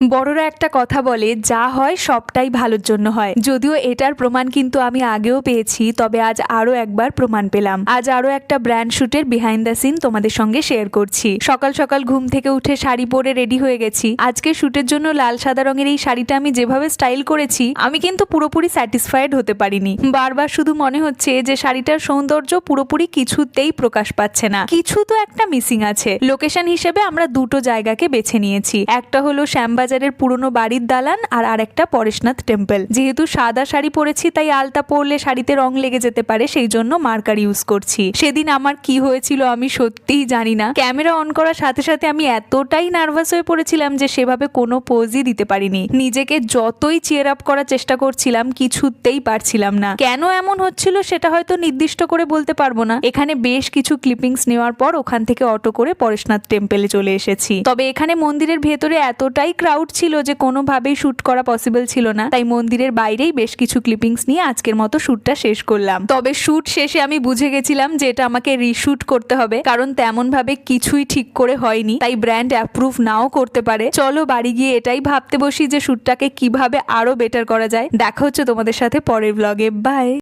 বড়রা একটা কথা বলে, যা হয় সবটাই ভালোর জন্য হয়। যদিও এটার প্রমাণ কিন্তু আমি আগেও পেয়েছি, তবে আজ আরো একবার প্রমাণ পেলাম। আজ আরো একটা ব্র্যান্ড শুটের বিহাইন্ড দ্য সিন তোমাদের সঙ্গে শেয়ার করছি। সকাল সকাল ঘুম থেকে উঠে শাড়ি পরে রেডি হয়ে গেছি। আজকে শুটের জন্য লাল সাদা রঙের এই শাড়িটা আমি যেভাবে স্টাইল করেছি, আমি কিন্তু পুরোপুরি স্যাটিসফাইড হতে পারিনি। বারবার শুধু মনে হচ্ছে যে শাড়িটার সৌন্দর্য পুরোপুরি কিছুতেই প্রকাশ পাচ্ছে না, কিছু তো একটা মিসিং আছে। লোকেশন হিসেবে আমরা দুটো জায়গাকে বেছে নিয়েছি, একটা হলো শ্যামবাজারের পুরনো বাড়ির দালান, আর আরেকটা পরেশনাথ টেম্পল। যেহেতু সাদা শাড়ি পরেছি তাই আলতা পরলে শাড়িতে রং লেগে যেতে পারে, সেই জন্য মার্কার ইউজ করছি। সেদিন আমার কি হয়েছিল আমি সত্যিই জানি না। ক্যামেরা অন করার সাথে সাথে আমি এতটাই নার্ভাস হয়ে পড়েছিলাম যে সেভাবে কোনো পোজই দিতে পারিনি। নিজেকে যতই চিয়ার আপ করার চেষ্টা করছিলাম, কিছুতেই পারছিলাম না। কেন এমন হচ্ছিল সেটা হয়তো নির্দিষ্ট করে বলতে পারবো না। এখানে বেশ কিছু ক্লিপিংস নেওয়ার পর ওখান থেকে অটো করে পরেশনাথ টেম্পলে চলে এসেছি। তবে এখানে মন্দিরের ভেতরে এতটাই ক্রাউড ছিল যে কোনোভাবেই শুট করা পসিবল ছিল না, তাই মন্দিরের বাইরেই বেশ কিছু ক্লিপিংস নিয়ে আজকের মতো শুটটা শেষ করলাম। তবে শুট শেষে আমি বুঝে গেছিলাম যে এটা আমাকে রিশুট করতে হবে, কারণ তেমন ভাবে কিছুই ঠিক করে হয়নি, তাই ব্র্যান্ড অ্যাপ্রুভ নাও করতে পারে। চলো বাড়ি গিয়ে এটাই ভাবতে বসি যে শুটটাকে কিভাবে আরো বেটার করা যায়। দেখা হচ্ছে তোমাদের সাথে পরের ব্লগে। বাই।